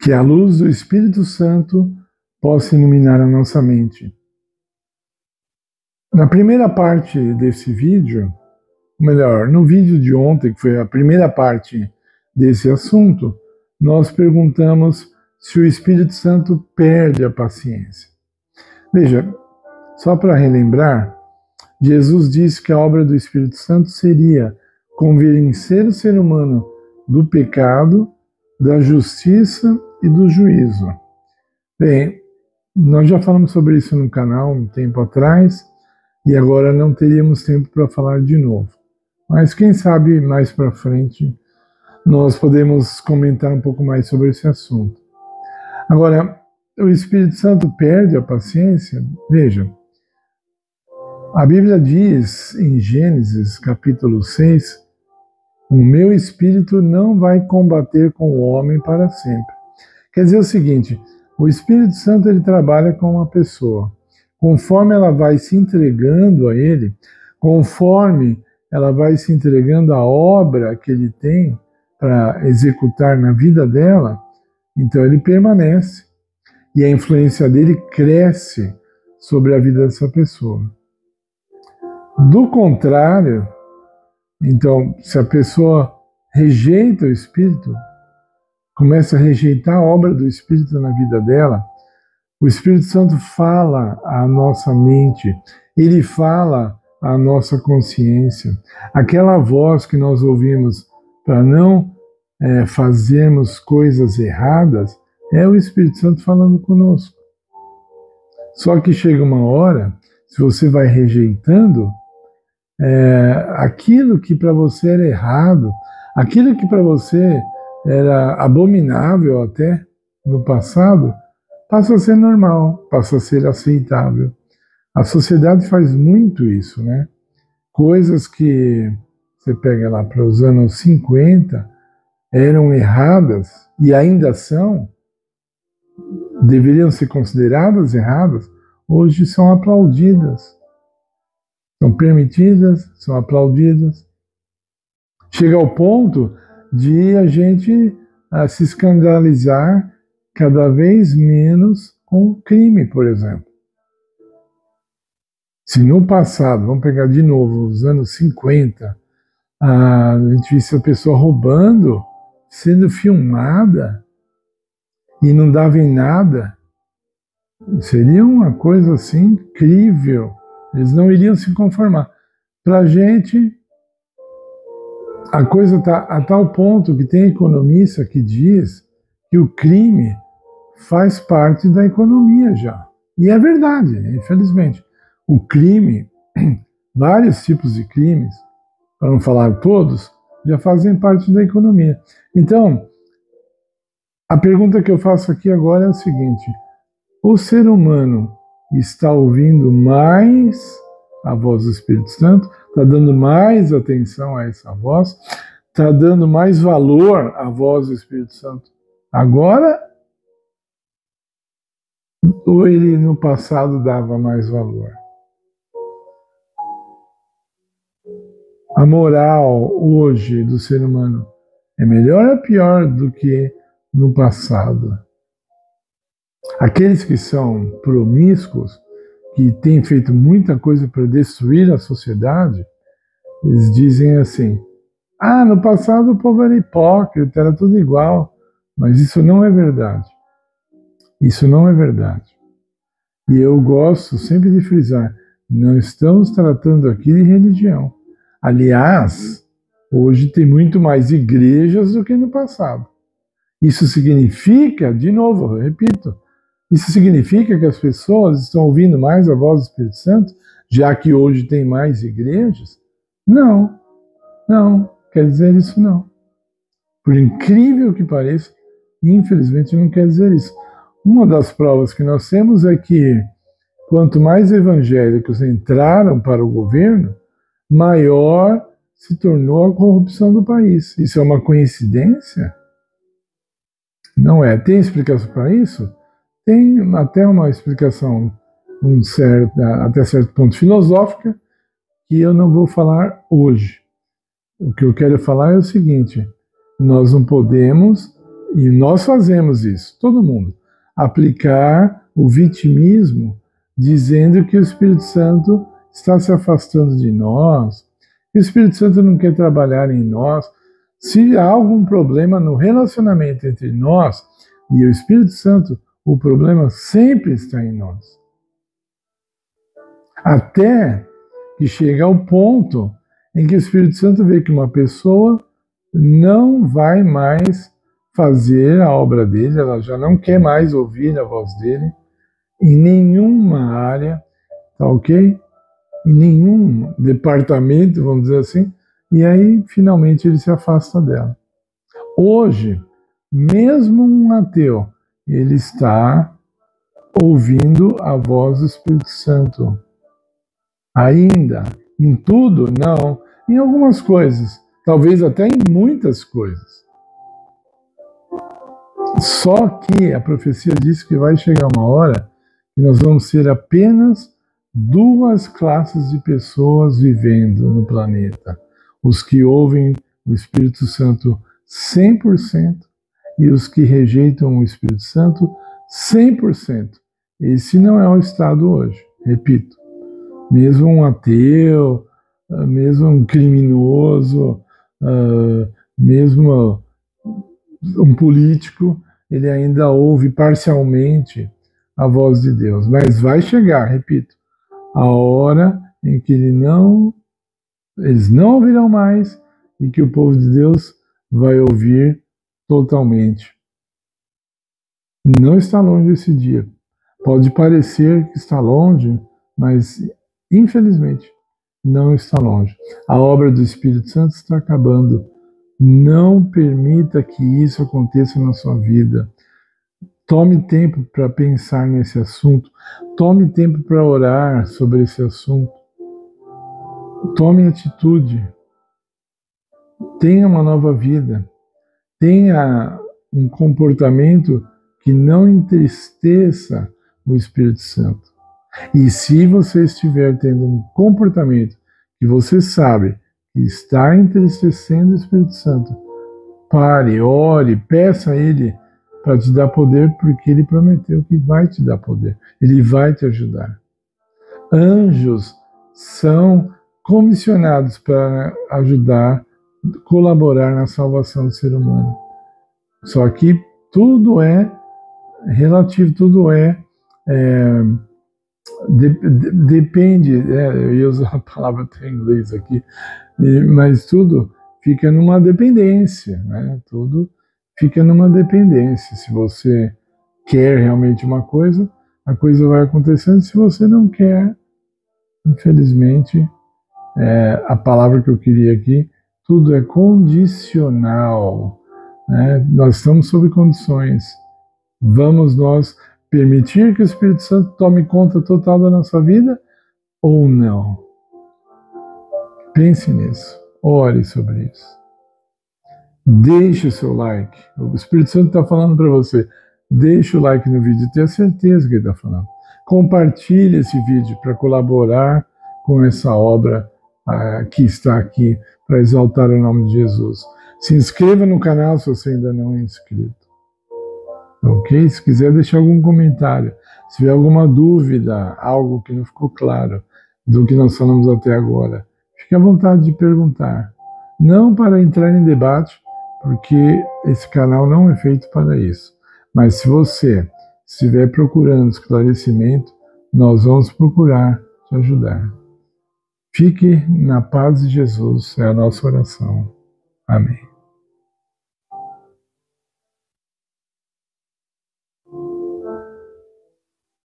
Que a luz do Espírito Santo possa iluminar a nossa mente. Na primeira parte desse vídeo, melhor, no vídeo de ontem, que foi a primeira parte desse assunto, nós perguntamos se o Espírito Santo perde a paciência. Veja, só para relembrar, Jesus disse que a obra do Espírito Santo seria convencer o ser humano do pecado, da justiça e do juízo. Bem, nós já falamos sobre isso no canal um tempo atrás e agora não teríamos tempo para falar de novo. Mas quem sabe mais para frente nós podemos comentar um pouco mais sobre esse assunto. Agora, o Espírito Santo perde a paciência? Veja, a Bíblia diz em Gênesis capítulo 6, o meu espírito não vai combater com o homem para sempre. Quer dizer o seguinte, o Espírito Santo ele trabalha com uma pessoa. Conforme ela vai se entregando a ele, conforme ela vai se entregando à obra que ele tem para executar na vida dela, então ele permanece. E a influência dele cresce sobre a vida dessa pessoa. Do contrário, então, se a pessoa rejeita o Espírito, começa a rejeitar a obra do Espírito na vida dela, o Espírito Santo fala à nossa mente, ele fala à nossa consciência. Aquela voz que nós ouvimos para não fazermos coisas erradas, é o Espírito Santo falando conosco. Só que chega uma hora, se você vai rejeitando, aquilo que para você era errado, aquilo que para você era abominável até no passado, passa a ser normal, passa a ser aceitável. A sociedade faz muito isso, né? Coisas que você pega lá para os anos 50, eram erradas e ainda são, deveriam ser consideradas erradas, hoje são aplaudidas. São permitidas, são aplaudidas. Chega ao ponto de a gente se escandalizar cada vez menos com o crime, por exemplo. Se no passado, vamos pegar de novo os anos 50, a gente visse a pessoa roubando, sendo filmada e não dava em nada, seria uma coisa assim incrível. Eles não iriam se conformar. Para a gente, a coisa está a tal ponto que tem economista que diz que o crime faz parte da economia já. E é verdade, infelizmente. O crime, vários tipos de crimes, para não falar todos, já fazem parte da economia. Então, a pergunta que eu faço aqui agora é o seguinte: o ser humano está ouvindo mais a voz do Espírito Santo, está dando mais atenção a essa voz, está dando mais valor à voz do Espírito Santo agora, ou ele no passado dava mais valor? A moral hoje do ser humano é melhor ou pior do que no passado? Aqueles que são promíscuos, que têm feito muita coisa para destruir a sociedade, eles dizem assim: no passado o povo era hipócrita, era tudo igual. Mas isso não é verdade. Isso não é verdade. E eu gosto sempre de frisar, não estamos tratando aqui de religião. Aliás, hoje tem muito mais igrejas do que no passado. Isso significa, de novo, eu repito, isso significa que as pessoas estão ouvindo mais a voz do Espírito Santo, já que hoje tem mais igrejas? Não, não, quer dizer isso não. Por incrível que pareça, infelizmente não quer dizer isso. Uma das provas que nós temos é que quanto mais evangélicos entraram para o governo, maior se tornou a corrupção do país. Isso é uma coincidência? Não é. Tem explicação para isso? Tem até uma explicação até certo ponto filosófica, que eu não vou falar hoje. O que eu quero falar é o seguinte: nós não podemos e nós fazemos isso, todo mundo, aplicar o vitimismo dizendo que o Espírito Santo está se afastando de nós, que o Espírito Santo não quer trabalhar em nós. Se há algum problema no relacionamento entre nós e o Espírito Santo, o problema sempre está em nós. Até que chega ao ponto em que o Espírito Santo vê que uma pessoa não vai mais fazer a obra dele, ela já não quer mais ouvir a voz dele em nenhuma área, tá ok? Em nenhum departamento, vamos dizer assim, e aí finalmente ele se afasta dela. Hoje, mesmo um ateu, ele está ouvindo a voz do Espírito Santo. Ainda, em tudo, não. Em algumas coisas, talvez até em muitas coisas. Só que a profecia diz que vai chegar uma hora que nós vamos ser apenas duas classes de pessoas vivendo no planeta. Os que ouvem o Espírito Santo 100% e os que rejeitam o Espírito Santo 100%. Esse não é o estado hoje, repito. Mesmo um ateu, mesmo um criminoso, mesmo um político, ele ainda ouve parcialmente a voz de Deus. Mas vai chegar, repito, a hora em que eles não ouvirão mais e que o povo de Deus vai ouvir totalmente. Não está longe esse dia. Pode parecer que está longe, mas infelizmente não está longe. A obra do Espírito Santo está acabando. Não permita que isso aconteça na sua vida. Tome tempo para pensar nesse assunto. Tome tempo para orar sobre esse assunto. Tome atitude. Tenha uma nova vida. Tenha um comportamento que não entristeça o Espírito Santo. E se você estiver tendo um comportamento que você sabe que está entristecendo o Espírito Santo, pare, ore, peça a Ele para te dar poder, porque Ele prometeu que vai te dar poder. Ele vai te ajudar. Anjos são comissionados para ajudar, colaborar na salvação do ser humano. Só que tudo é relativo, tudo depende, eu ia usar a palavra até em inglês aqui, mas tudo fica numa dependência, né? Tudo fica numa dependência. Se você quer realmente uma coisa, a coisa vai acontecendo. Se você não quer, infelizmente, a palavra que eu queria aqui, tudo é condicional, né? Nós estamos sob condições. Vamos nós permitir que o Espírito Santo tome conta total da nossa vida ou não? Pense nisso. Ore sobre isso. Deixe o seu like. O Espírito Santo está falando para você. Deixe o like no vídeo. Tenha certeza que ele está falando. Compartilhe esse vídeo para colaborar com essa obra que está aqui para exaltar o nome de Jesus. Se inscreva no canal se você ainda não é inscrito. Ok? Se quiser deixar algum comentário, se tiver alguma dúvida, algo que não ficou claro do que nós falamos até agora, fique à vontade de perguntar. Não para entrar em debate, porque esse canal não é feito para isso. Mas se você estiver procurando esclarecimento, nós vamos procurar te ajudar. Fique na paz de Jesus, é a nossa oração. Amém.